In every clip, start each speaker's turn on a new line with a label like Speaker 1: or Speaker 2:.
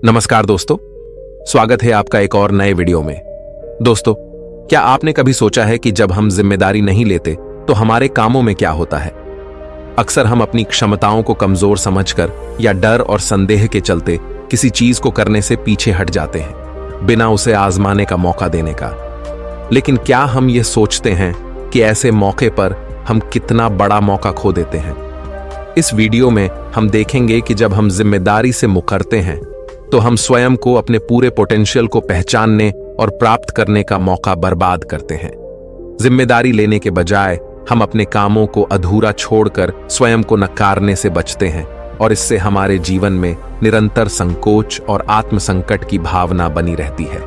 Speaker 1: नमस्कार दोस्तों, स्वागत है आपका एक और नए वीडियो में। दोस्तों, क्या आपने कभी सोचा है कि जब हम जिम्मेदारी नहीं लेते तो हमारे कामों में क्या होता है? अक्सर हम अपनी क्षमताओं को कमजोर समझकर या डर और संदेह के चलते किसी चीज को करने से पीछे हट जाते हैं, बिना उसे आजमाने का मौका देने का। लेकिन क्या हम ये सोचते हैं कि ऐसे मौके पर हम कितना बड़ा मौका खो देते हैं? इस वीडियो में हम देखेंगे कि जब हम जिम्मेदारी से मुकरते हैं तो हम स्वयं को अपने पूरे पोटेंशियल को पहचानने और प्राप्त करने का मौका बर्बाद करते हैं। जिम्मेदारी लेने के बजाय हम अपने कामों को अधूरा छोड़कर स्वयं को नकारने से बचते हैं और इससे हमारे जीवन में निरंतर संकोच और आत्मसंकट की भावना बनी रहती है।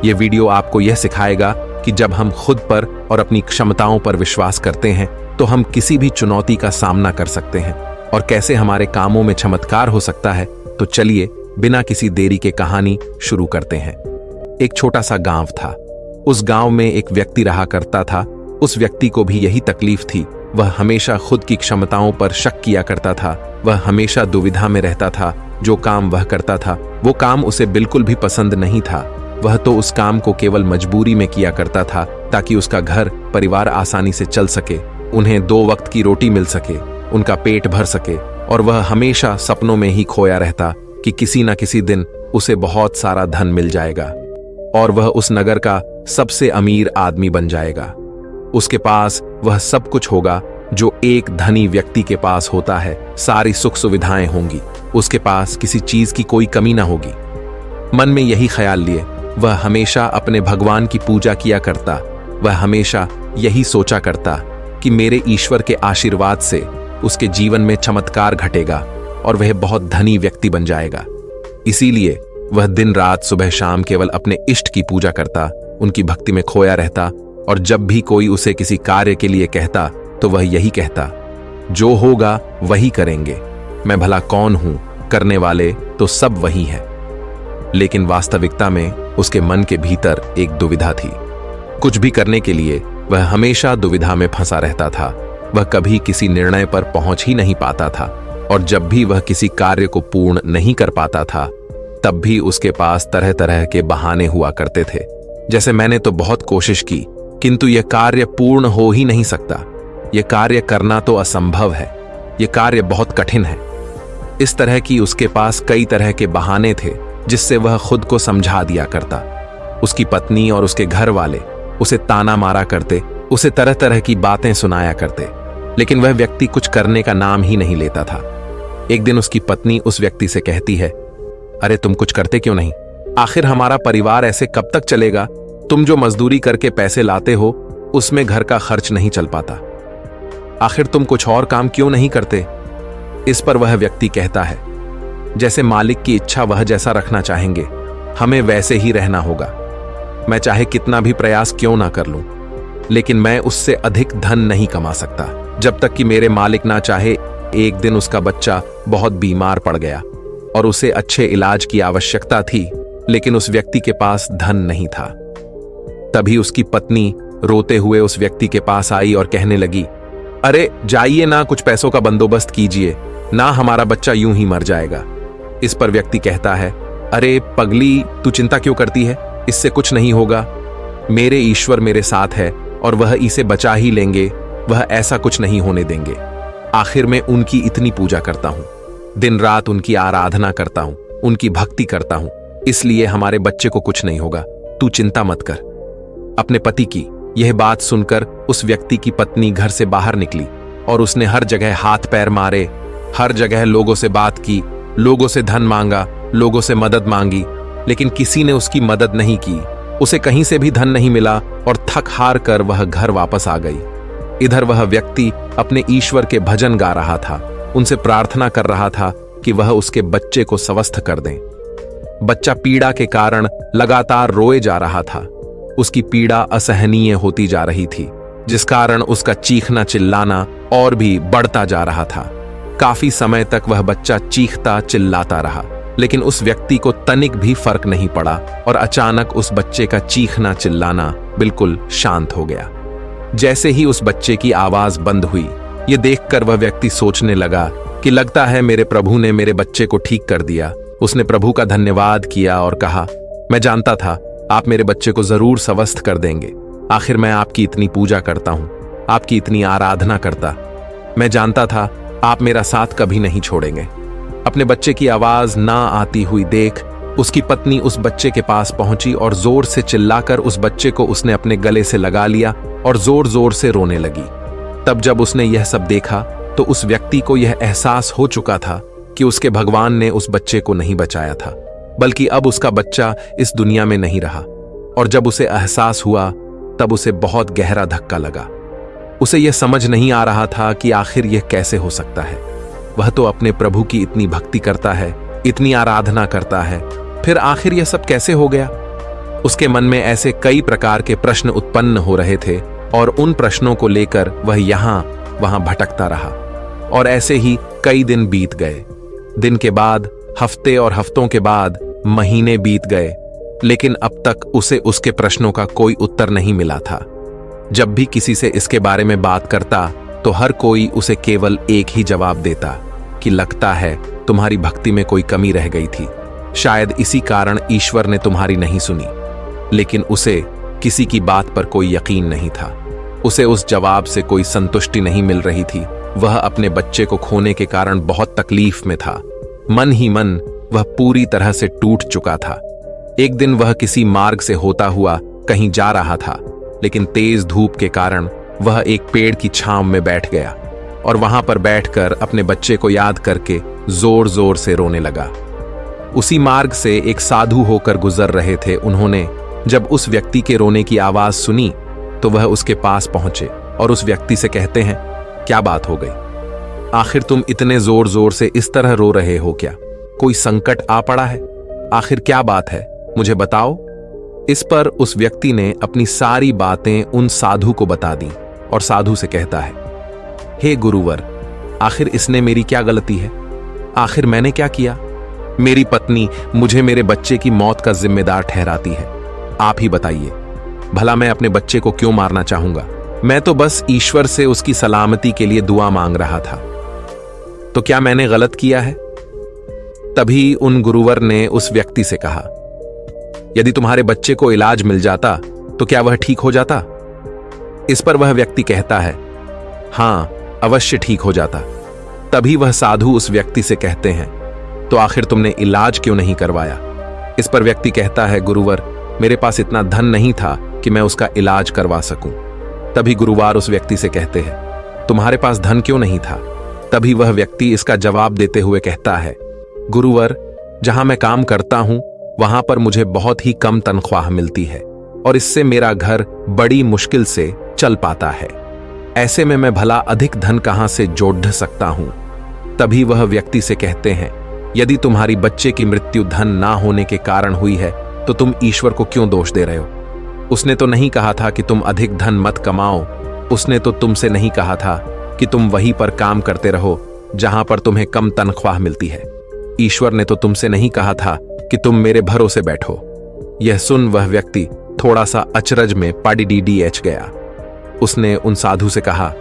Speaker 1: यह वीडियो आपको यह सिखाएगा कि जब हम खुद पर और अपनी क्षमताओं पर विश्वास करते हैं तो हम किसी भी चुनौती का सामना कर सकते हैं और कैसे हमारे कामों में चमत्कार हो सकता है। तो चलिए बिना किसी देरी के कहानी शुरू करते हैं। एक छोटा सा गांव था। उस गांव में एक व्यक्ति रहा करता था। उस व्यक्ति को भी यही तकलीफ थी। वह हमेशा खुद की क्षमताओं पर शक किया करता था। वह हमेशा दुविधा में रहता था। जो काम वह करता था वो काम उसे बिल्कुल भी पसंद नहीं था। वह तो उस काम को केवल मजबूरी में किया करता था ताकि उसका घर परिवार आसानी से चल सके, उन्हें 2 वक्त की रोटी मिल सके, उनका पेट भर सके। और वह हमेशा सपनों में ही खोया रहता कि किसी न किसी दिन उसे बहुत सारा धन मिल जाएगा और वह उस नगर का सबसे अमीर आदमी बन जाएगा। उसके पास वह सब कुछ होगा जो एक धनी व्यक्ति के पास होता है। सारी सुख सुविधाएं होंगी। उसके पास किसी चीज की कोई कमी ना होगी। मन में यही ख्याल लिए वह हमेशा अपने भगवान की पूजा किया करता। वह हमेशा यही सोचा करता कि मेरे ईश्वर के आशीर्वाद से उसके जीवन में चमत्कार घटेगा और वह बहुत धनी व्यक्ति बन जाएगा। इसीलिए वह दिन रात सुबह शाम केवल अपने इष्ट की पूजा करता, उनकी भक्ति में खोया रहता। और जब भी कोई उसे किसी कार्य के लिए कहता तो वह यही कहता, जो होगा वही करेंगे, मैं भला कौन हूं, करने वाले तो सब वही है। लेकिन वास्तविकता में उसके मन के भीतर एक दुविधा थी। कुछ भी करने के लिए वह हमेशा दुविधा में फंसा रहता था। वह कभी किसी निर्णय पर पहुंच ही नहीं पाता था और जब भी वह किसी कार्य को पूर्ण नहीं कर पाता था तब भी उसके पास तरह तरह के बहाने हुआ करते थे। जैसे मैंने तो बहुत कोशिश की किंतु यह कार्य पूर्ण हो ही नहीं सकता, यह कार्य करना तो असंभव है, यह कार्य बहुत कठिन है। इस तरह की उसके पास कई तरह के बहाने थे जिससे वह खुद को समझा दिया करता। उसकी पत्नी और उसके घर वाले उसे ताना मारा करते, उसे तरह तरह की बातें सुनाया करते, लेकिन वह व्यक्ति कुछ करने का नाम ही नहीं लेता था। एक दिन उसकी पत्नी उस व्यक्ति से कहती है, अरे तुम कुछ करते क्यों नहीं? आखिर हमारा परिवार ऐसे कब तक चलेगा? तुम जो मजदूरी करके पैसे लाते हो उसमें घर का खर्च नहीं चल पाता। आखिर तुम कुछ और काम क्यों नहीं करते? इस पर वह व्यक्ति कहता है, जैसे मालिक की इच्छा वह जैसा रखना चाहेंगे, हमें वैसे ही रहना होगा। मैं चाहे कितना भी प्रयास क्यों ना कर लूं, लेकिन मैं उससे अधिक धन नहीं कमा सकता जब तक कि मेरे मालिक ना चाहे। एक दिन उसका बच्चा बहुत बीमार पड़ गया और उसे अच्छे इलाज की आवश्यकता थी, लेकिन उस व्यक्ति के पास धन नहीं था। तभी उसकी पत्नी रोते हुए उस व्यक्ति के पास आई और कहने लगी, अरे जाइए ना, कुछ पैसों का बंदोबस्त कीजिए ना, हमारा बच्चा यूं ही मर जाएगा। इस पर व्यक्ति कहता है, अरे पगली, तू चिंता क्यों करती है? इससे कुछ नहीं होगा। मेरे ईश्वर मेरे साथ है और वह इसे बचा ही लेंगे, वह ऐसा कुछ नहीं होने देंगे। आखिर मैं उनकी इतनी पूजा करता हूं, दिन रात उनकी आराधना करता हूं, उनकी भक्ति करता हूं, इसलिए हमारे बच्चे को कुछ नहीं होगा, तू चिंता मत कर। अपने पति की यह बात सुनकर उस व्यक्ति की पत्नी घर से बाहर निकली और उसने हर जगह हाथ पैर मारे, हर जगह लोगों से बात की, लोगों से धन मांगा, लोगों से मदद मांगी, लेकिन किसी ने उसकी मदद नहीं की। उसे कहीं से भी धन नहीं मिला और थक हार कर वह घर वापस आ गई। इधर वह व्यक्ति अपने ईश्वर के भजन गा रहा था, उनसे प्रार्थना कर रहा था कि वह उसके बच्चे को स्वस्थ कर दें। बच्चा पीड़ा के कारण लगातार रोए जा रहा था। उसकी पीड़ा असहनीय होती जा रही थी, जिस कारण उसका चीखना चिल्लाना और भी बढ़ता जा रहा था। काफी समय तक वह बच्चा चीखता चिल्लाता रहा, लेकिन उस व्यक्ति को तनिक भी फर्क नहीं पड़ा और अचानक उस बच्चे का चीखना चिल्लाना बिल्कुल शांत हो गया। जैसे ही उस बच्चे की आवाज बंद हुई, ये देखकर वह व्यक्ति सोचने लगा कि लगता है मेरे प्रभु ने मेरे बच्चे को ठीक कर दिया, उसने प्रभु का धन्यवाद किया और कहा, मैं जानता था आप मेरे बच्चे को जरूर स्वस्थ कर देंगे। आखिर मैं आपकी इतनी पूजा करता हूं, आपकी इतनी आराधना करता। मैं जानता था आप मेरा साथ कभी नहीं छोड़ेंगे। अपने बच्चे की आवाज ना आती हुई देख उसकी पत्नी उस बच्चे के पास पहुंची और जोर से चिल्लाकर उस बच्चे को उसने अपने गले से लगा लिया और जोर जोर से रोने लगी। तब जब उसने यह सब देखा तो उस व्यक्ति को यह एहसास हो चुका था कि उसके भगवान ने उस बच्चे को नहीं बचाया था, बल्कि अब उसका बच्चा इस दुनिया में नहीं रहा। और जब उसे एहसास हुआ तब उसे बहुत गहरा धक्का लगा। उसे यह समझ नहीं आ रहा था कि आखिर यह कैसे हो सकता है। वह तो अपने प्रभु की इतनी भक्ति करता है, इतनी आराधना करता है, फिर आखिर यह सब कैसे हो गया। उसके मन में ऐसे कई प्रकार के प्रश्न उत्पन्न हो रहे थे और उन प्रश्नों को लेकर वह यहां वहां भटकता रहा। और ऐसे ही कई दिन बीत गए। दिन के बाद हफ्ते और हफ्तों के बाद महीने बीत गए, लेकिन अब तक उसे उसके प्रश्नों का कोई उत्तर नहीं मिला था। जब भी किसी से इसके बारे में बात करता तो हर कोई उसे केवल एक ही जवाब देता कि लगता है तुम्हारी भक्ति में कोई कमी रह गई थी, शायद इसी कारण ईश्वर ने तुम्हारी नहीं सुनी। लेकिन उसे किसी की बात पर कोई यकीन नहीं था। उसे उस जवाब से कोई संतुष्टि नहीं मिल रही थी। वह अपने बच्चे को खोने के कारण बहुत तकलीफ में था। मन ही मन वह पूरी तरह से टूट चुका था। एक दिन वह किसी मार्ग से होता हुआ कहीं जा रहा था, लेकिन तेज धूप के कारण वह एक पेड़ की छांव में बैठ गया और वहां पर बैठकर अपने बच्चे को याद करके जोर जोर से रोने लगा। उसी मार्ग से एक साधु होकर गुजर रहे थे। उन्होंने जब उस व्यक्ति के रोने की आवाज सुनी तो वह उसके पास पहुंचे और उस व्यक्ति से कहते हैं, क्या बात हो गई? आखिर तुम इतने जोर जोर से इस तरह रो रहे हो क्या? कोई संकट आ पड़ा है? आखिर क्या बात है, मुझे बताओ। इस पर उस व्यक्ति ने अपनी सारी बातें उन साधु को बता दी और साधु से कहता है, हे गुरुवर, आखिर इसने मेरी क्या गलती है? आखिर मैंने क्या किया? मेरी पत्नी मुझे मेरे बच्चे की मौत का जिम्मेदार ठहराती है। आप ही बताइए, भला मैं अपने बच्चे को क्यों मारना चाहूंगा? मैं तो बस ईश्वर से उसकी सलामती के लिए दुआ मांग रहा था। तो क्या मैंने गलत किया है? तभी उन गुरुवर ने उस व्यक्ति से कहा, यदि तुम्हारे बच्चे को इलाज मिल जाता तो क्या वह ठीक हो जाता? इस पर वह व्यक्ति कहता है, हां, अवश्य ठीक हो जाता। तभी वह साधु उस व्यक्ति से कहते हैं, तो आखिर तुमने इलाज क्यों नहीं करवाया? इस पर व्यक्ति कहता है, गुरुवर, मेरे पास इतना धन नहीं था कि मैं उसका इलाज करवा सकूं। तभी गुरुवार उस व्यक्ति से कहते हैं, तुम्हारे पास धन क्यों नहीं था? तभी वह व्यक्ति इसका जवाब देते हुए कहता है, गुरुवर, जहां मैं काम करता हूं वहां पर मुझे बहुत ही कम तनख्वाह मिलती है और इससे मेरा घर बड़ी मुश्किल से चल पाता है। ऐसे में मैं भला अधिक धन कहां से जोड़ सकता हूं? तभी वह व्यक्ति से कहते हैं, यदि तुम्हारी बच्चे की मृत्यु धन ना होने के कारण हुई है तो तुम ईश्वर को क्यों दोष दे रहे हो? उसने तो नहीं कहा था कि तुम अधिक धन मत कमाओ। उसने तो तुमसे नहीं कहा था कि तुम वहीं पर काम करते रहो जहां पर तुम्हें कम तनख्वाह मिलती है। ईश्वर ने तो तुमसे नहीं कहा था कि तुम मेरे भरोसे बैठो। यह सुन वह व्यक्ति थोड़ा सा अचरज में पड़ीडीएच गया। उसने उन साधु से कहा,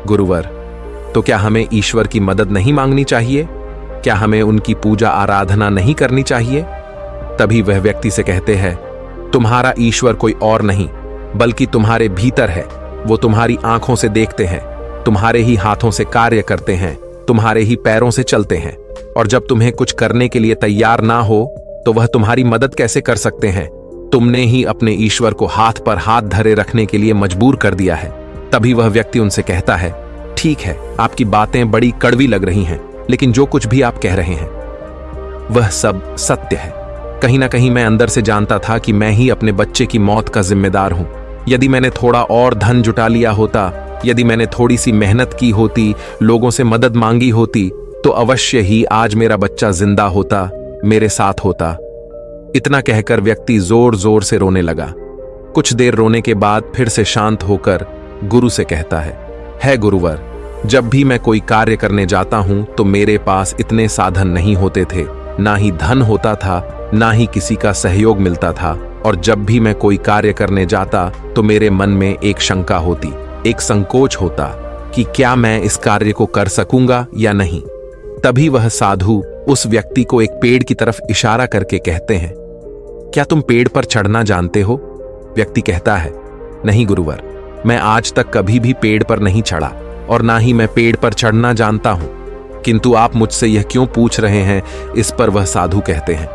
Speaker 1: गुरुवर, तो क्या हमें ईश्वर की मदद नहीं मांगनी चाहिए? क्या हमें उनकी पूजा आराधना नहीं करनी चाहिए? तभी वह व्यक्ति से कहते हैं, तुम्हारा ईश्वर कोई और नहीं बल्कि तुम्हारे भीतर है। वो तुम्हारी आंखों से देखते हैं, तुम्हारे ही हाथों से कार्य करते हैं, तुम्हारे ही पैरों से चलते हैं। और जब तुम्हें कुछ करने के लिए तैयार ना हो तो वह तुम्हारी मदद कैसे कर सकते हैं? तुमने ही अपने ईश्वर को हाथ पर हाथ धरे रखने के लिए मजबूर कर दिया है। तभी वह व्यक्ति उनसे कहता है, ठीक है, आपकी बातें बड़ी कड़वी लग रही हैं, लेकिन जो कुछ भी आप कह रहे हैं वह सब सत्य है। कहीं ना कहीं मैं अंदर से जानता था कि मैं ही अपने बच्चे की मौत का जिम्मेदार हूं। यदि मैंने थोड़ा और धन जुटा लिया होता, यदि मैंने थोड़ी सी मेहनत की होती, लोगों से मदद मांगी होती, तो अवश्य ही आज मेरा बच्चा जिंदा होता, मेरे साथ होता। इतना कहकर व्यक्ति जोर जोर से रोने लगा। कुछ देर रोने के बाद फिर से शांत होकर गुरु से कहता है गुरुवर, जब भी मैं कोई कार्य करने जाता हूं तो मेरे पास इतने साधन नहीं होते थे, ना ही धन होता था, ना ही किसी का सहयोग मिलता था। और जब भी मैं कोई कार्य करने जाता तो मेरे मन में एक शंका होती, एक संकोच होता कि क्या मैं इस कार्य को कर सकूंगा या नहीं। तभी वह साधु उस व्यक्ति को एक पेड़ की तरफ इशारा करके कहते हैं, क्या तुम पेड़ पर चढ़ना जानते हो? व्यक्ति कहता है, नहीं गुरुवर, मैं आज तक कभी भी पेड़ पर नहीं चढ़ा और ना ही मैं पेड़ पर चढ़ना जानता हूं, किंतु आप मुझसे यह क्यों पूछ रहे हैं? इस पर वह साधु कहते हैं,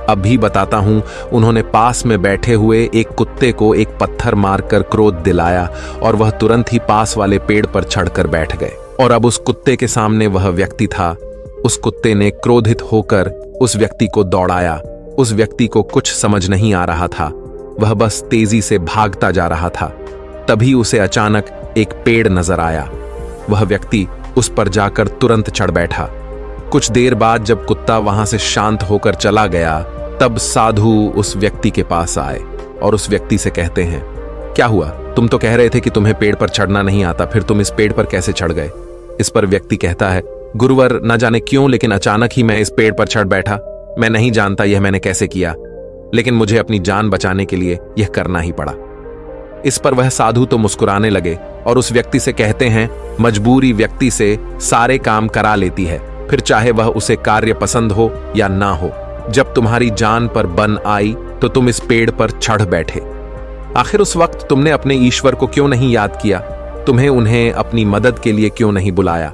Speaker 1: अब भी बताता हूं। उन्होंने पास में बैठे हुए एक कुत्ते को एक पत्थर मारकर क्रोध दिलाया और वह तुरंत ही पास वाले पेड़ पर चढ़कर बैठ गए। और अब उस कुत्ते के सामने वह व्यक्ति था। उस कुत्ते ने क्रोधित होकर उस व्यक्ति को दौड़ाया। उस व्यक्ति को कुछ समझ नहीं आ रहा था, वह बस तेजी से भागता जा रहा था। तभी उसे अचानक एक पेड़ नजर आया। वह व्यक्ति उस पर जाकर तुरंत चढ़ बैठा। कुछ देर बाद जब कुत्ता वहां से शांत होकर चला गया, तब साधु उस व्यक्ति के पास आए और उस व्यक्ति से कहते हैं, क्या हुआ? तुम तो कह रहे थे कि तुम्हें पेड़ पर चढ़ना नहीं आता, फिर तुम इस पेड़ पर कैसे चढ़ गए? इस पर व्यक्ति कहता है, गुरुवर, न जाने क्यों लेकिन अचानक ही मैं इस पेड़ पर चढ़ बैठा। मैं नहीं जानता यह मैंने कैसे किया, लेकिन मुझे अपनी जान बचाने के लिए यह करना ही पड़ा। इस पर वह साधु तो मुस्कुराने लगे और उस व्यक्ति से कहते हैं, मजबूरी व्यक्ति से सारे काम करा लेती है, फिर चाहे वह उसे कार्य पसंद हो या ना हो। जब तुम्हारी जान पर बन आई तो तुम इस पेड़ पर चढ़ बैठे। आखिर उस वक्त तुमने अपने ईश्वर को क्यों नहीं याद किया? तुम्हें उन्हें अपनी मदद के लिए क्यों नहीं बुलाया?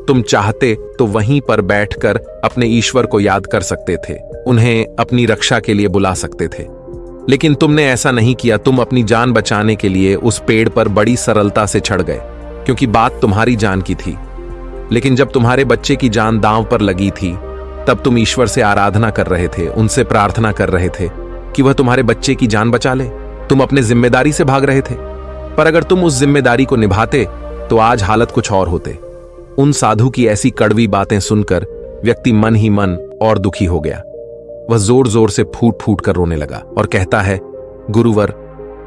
Speaker 1: तुम चाहते तो वहीं पर बैठकर अपने ईश्वर को याद कर सकते थे, उन्हें अपनी रक्षा के लिए बुला सकते थे, लेकिन तुमने ऐसा नहीं किया। तुम अपनी जान बचाने के लिए उस पेड़ पर बड़ी सरलता से चढ़ गए, क्योंकि बात तुम्हारी जान की थी। लेकिन जब तुम्हारे बच्चे की जान दांव पर लगी थी, तब तुम ईश्वर से आराधना कर रहे थे, उनसे प्रार्थना कर रहे थे कि वह तुम्हारे बच्चे की जान बचा ले। तुम अपने जिम्मेदारी से भाग रहे थे, पर अगर तुम उस जिम्मेदारी को निभाते तो आज हालत कुछ और होते। उन साधु की ऐसी कड़वी बातें सुनकर व्यक्ति मन ही मन और दुखी हो गया। वह जोर जोर से फूट फूट कर रोने लगा और कहता है, गुरुवर,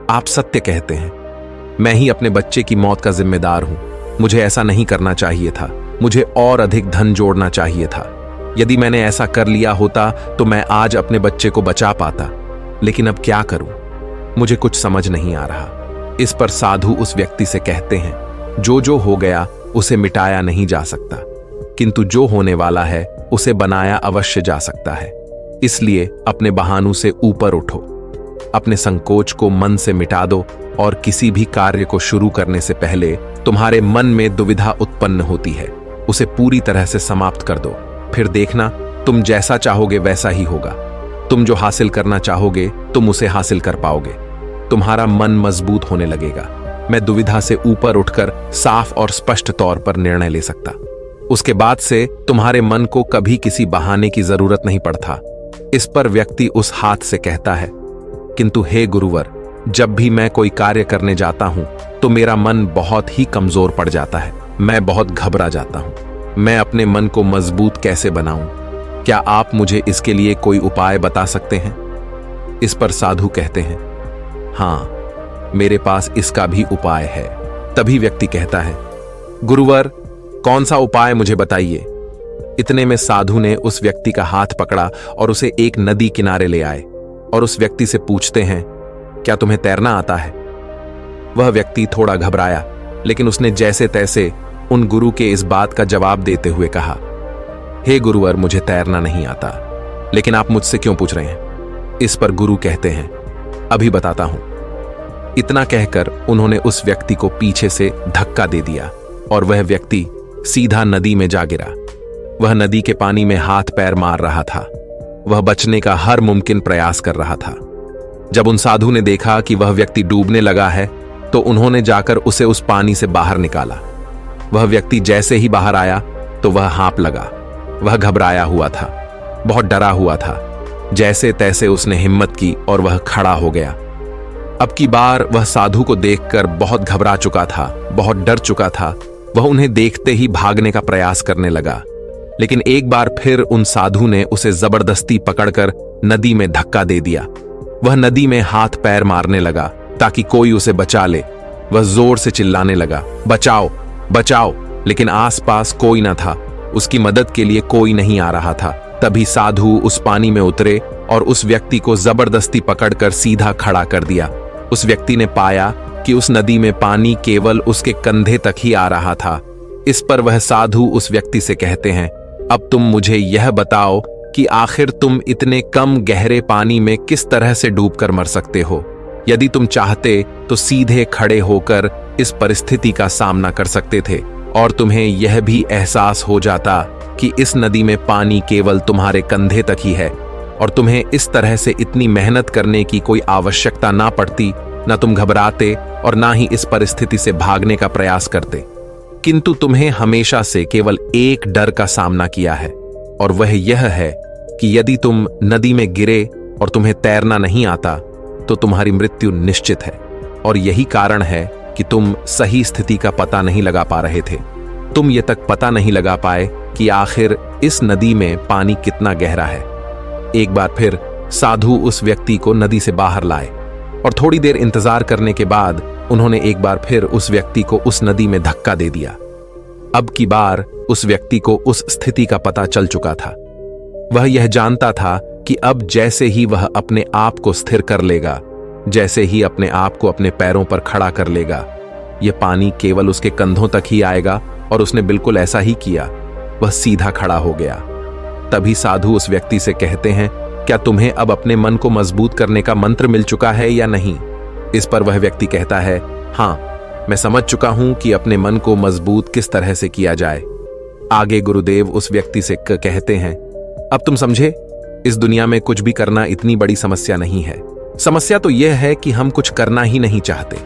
Speaker 1: आप सत्य कहते हैं, मैं ही अपने बच्चे की मौत का जिम्मेदार हूं। मुझे ऐसा नहीं करना चाहिए था, मुझे और अधिक धन जोड़ना चाहिए था। यदि मैंने ऐसा कर लिया होता तो मैं आज अपने बच्चे को बचा पाता, लेकिन अब क्या करूं? मुझे कुछ समझ नहीं आ रहा। इस पर साधु उस व्यक्ति से कहते हैं, जो हो गया उसे मिटाया नहीं जा सकता, किंतु जो होने वाला है उसे बनाया अवश्य जा सकता है। इसलिए अपने बहानों से ऊपर उठो, अपने संकोच को मन से मिटा दो और किसी भी कार्य को शुरू करने से पहले तुम्हारे मन में दुविधा उत्पन्न होती है, उसे पूरी तरह से समाप्त कर दो। फिर देखना, तुम जैसा चाहोगे वैसा ही होगा। तुम जो हासिल करना चाहोगे तुम उसे हासिल कर पाओगे। तुम्हारा मन मजबूत होने लगेगा। मैं दुविधा से ऊपर उठकर साफ और स्पष्ट तौर पर निर्णय ले सकता। उसके बाद से तुम्हारे मन को कभी किसी बहाने की जरूरत नहीं पड़ता। इस पर व्यक्ति उस हाथ से कहता है, किंतु हे गुरुवर, जब भी मैं कोई कार्य करने जाता हूं तो मेरा मन बहुत ही कमजोर पड़ जाता है। मैं बहुत घबरा जाता हूं। मैं अपने मन को मजबूत कैसे बनाऊं? क्या आप मुझे इसके लिए कोई उपाय बता सकते हैं? इस पर साधु कहते हैं, हां, मेरे पास इसका भी उपाय है। तभी व्यक्ति कहता है, गुरुवर, कौन सा उपाय मुझे बताइए। इतने में साधु ने उस व्यक्ति का हाथ पकड़ा और उसे एक नदी किनारे ले आए और उस व्यक्ति से पूछते हैं, क्या तुम्हें तैरना आता है? वह व्यक्ति थोड़ा घबराया, लेकिन उसने जैसे तैसे उन गुरु के इस बात का जवाब देते हुए कहा, हे गुरुवर, मुझे तैरना नहीं आता, लेकिन आप मुझसे क्यों पूछ रहे हैं? इस पर गुरु कहते हैं, अभी बताता हूं। इतना कहकर उन्होंने उस व्यक्ति को पीछे से धक्का दे दिया और वह व्यक्ति सीधा नदी में जा गिरा। वह नदी के पानी में हाथ पैर मार रहा था। वह बचने का हर मुमकिन प्रयास कर रहा था। जब उन साधु ने देखा कि वह व्यक्ति डूबने लगा है तो उन्होंने जाकर उसे उस पानी से बाहर निकाला। वह व्यक्ति जैसे ही बाहर आया तो वह हाँप लगा। वह घबराया हुआ था, बहुत डरा हुआ था। जैसे तैसे उसने हिम्मत की और वह खड़ा हो गया। अब की बार वह साधु को देखकर बहुत घबरा चुका था, बहुत डर चुका था। वह उन्हें देखते ही भागने का प्रयास करने लगा, लेकिन एक बार फिर उन साधु ने उसे जबरदस्ती पकड़कर नदी में धक्का दे दिया। वह नदी में हाथ पैर मारने लगा ताकि कोई उसे बचा ले। वह जोर से चिल्लाने लगा, बचाओ बचाओ, लेकिन आसपास कोई न था। उसकी मदद के लिए कोई नहीं आ रहा था। तभी साधु उस पानी में उतरे और उस व्यक्ति को जबरदस्ती पकड़कर सीधा खड़ा कर दिया। उस व्यक्ति ने पाया कि उस नदी में पानी केवल उसके कंधे तक ही आ रहा था। इस पर वह साधु उस व्यक्ति से कहते हैं, अब तुम मुझे यह बताओ कि आखिर तुम इतने कम गहरे पानी में किस तरह से डूबकर मर सकते हो। यदि तुम चाहते तो सीधे खड़े होकर इस परिस्थिति का सामना कर सकते थे और तुम्हें यह भी एहसास हो जाता कि इस नदी में पानी केवल तुम्हारे कंधे तक ही है और तुम्हें इस तरह से इतनी मेहनत करने की कोई आवश्यकता ना पड़ती, ना तुम घबराते और ना ही इस परिस्थिति से भागने का प्रयास करते। किंतु तुम्हें हमेशा से केवल एक डर का सामना किया है और वह यह है कि यदि तुम नदी में गिरे और तुम्हें तैरना नहीं आता तो तुम्हारी मृत्यु निश्चित है। और यही कारण है कि तुम सही स्थिति का पता नहीं लगा पा रहे थे। तुम ये तक पता नहीं लगा पाए कि आखिर इस नदी में पानी कितना गहरा है। एक बार फिर साधु उस व्यक्ति को नदी से बाहर लाए और थोड़ी देर इंतजार करने के बाद उन्होंने एक बार फिर उस व्यक्ति को उस नदी में धक्का दे दिया। अब की बार उस व्यक्ति को उस स्थिति का पता चल चुका था। वह यह जानता था कि अब जैसे ही वह अपने आप को स्थिर कर लेगा, जैसे ही अपने आप को अपने पैरों पर खड़ा कर लेगा, यह पानी केवल उसके कंधों तक ही आएगा। और उसने बिल्कुल ऐसा ही किया। वह सीधा खड़ा हो गया। तभी साधु उस व्यक्ति से कहते हैं, क्या तुम्हें अब अपने मन को मजबूत करने का मंत्र मिल चुका है या नहीं? इस पर वह व्यक्ति कहता है, हाँ, मैं समझ चुका हूं कि अपने मन को मजबूत किस तरह से किया जाए। आगे गुरुदेव उस व्यक्ति से कहते हैं, अब तुम समझे, इस दुनिया में कुछ भी करना इतनी बड़ी समस्या नहीं है। समस्या तो यह है कि हम कुछ करना ही नहीं चाहते।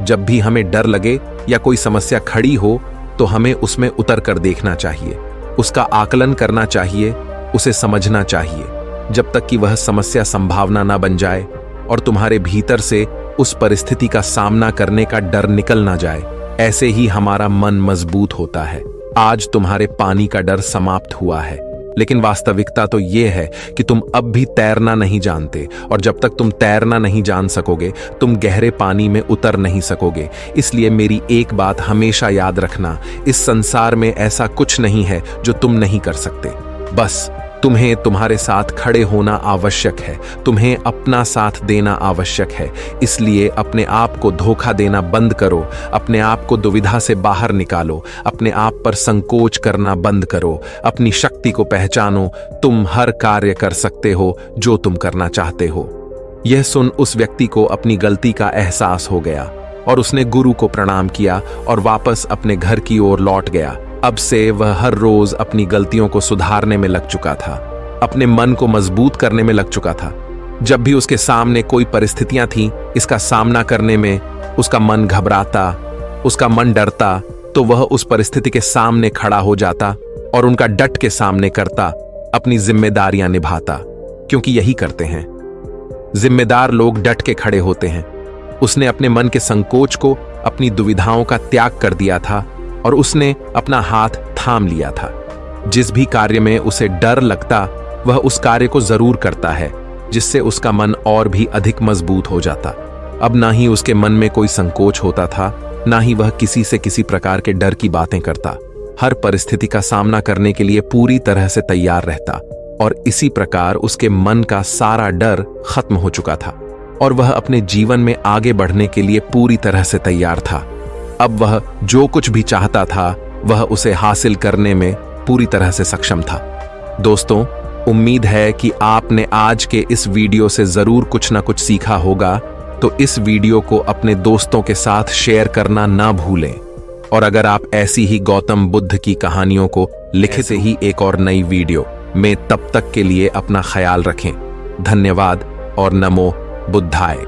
Speaker 1: जब भी हमें डर लगे या कोई समस्या खड़ी हो तो हमें उसमें उतर कर देखना चाहिए, उसका आकलन करना चाहिए, उसे समझना चाहिए, जब तक कि वह समस्या संभावना ना बन जाए और तुम्हारे भीतर से उस परिस्थिति का सामना करने का डर निकल ना जाए। ऐसे ही हमारा मन मजबूत होता है। आज तुम्हारे पानी का डर समाप्त हुआ है, लेकिन वास्तविकता तो यह है कि तुम अब भी तैरना नहीं जानते और जब तक तुम तैरना नहीं जान सकोगे तुम गहरे पानी में उतर नहीं सकोगे। इसलिए मेरी एक बात हमेशा याद रखना, इस संसार में ऐसा कुछ नहीं है जो तुम नहीं कर सकते। बस तुम्हें तुम्हारे साथ खड़े होना आवश्यक है, तुम्हें अपना साथ देना आवश्यक है। इसलिए अपने आप को धोखा देना बंद करो, अपने आप को दुविधा से बाहर निकालो, अपने आप पर संकोच करना बंद करो, अपनी शक्ति को पहचानो। तुम हर कार्य कर सकते हो जो तुम करना चाहते हो। यह सुन उस व्यक्ति को अपनी गलती का एहसास हो गया और उसने गुरु को प्रणाम किया और वापस अपने घर की ओर लौट गया। अब से वह हर रोज अपनी गलतियों को सुधारने में लग चुका था, अपने मन को मजबूत करने में लग चुका था। जब भी उसके सामने कोई परिस्थितियां थीं, इसका सामना करने में उसका मन घबराता, उसका मन डरता, तो वह उस परिस्थिति के सामने खड़ा हो जाता और उनका डट के सामने करता, अपनी जिम्मेदारियां निभाता, क्योंकि यही करते हैं जिम्मेदार लोग, डट के खड़े होते हैं। उसने अपने मन के संकोच को, अपनी दुविधाओं का त्याग कर दिया था और उसने अपना हाथ थाम लिया था। जिस भी कार्य में उसे डर लगता वह उस कार्य को जरूर करता है, जिससे उसका मन और भी अधिक मजबूत हो जाता। अब ना ही उसके मन में कोई संकोच होता था, ना ही वह किसी से किसी प्रकार के डर की बातें करता। हर परिस्थिति का सामना करने के लिए पूरी तरह से तैयार रहता और इसी प्रकार उसके मन का सारा डर खत्म हो चुका था और वह अपने जीवन में आगे बढ़ने के लिए पूरी तरह से तैयार था। अब वह जो कुछ भी चाहता था वह उसे हासिल करने में पूरी तरह से सक्षम था। दोस्तों, उम्मीद है कि आपने आज के इस वीडियो से जरूर कुछ ना कुछ सीखा होगा, तो इस वीडियो को अपने दोस्तों के साथ शेयर करना ना भूलें। और अगर आप ऐसी ही गौतम बुद्ध की कहानियों को लिखे से ही एक और नई वीडियो में, तब तक के लिए अपना ख्याल रखें। धन्यवाद और नमो बुद्धाय।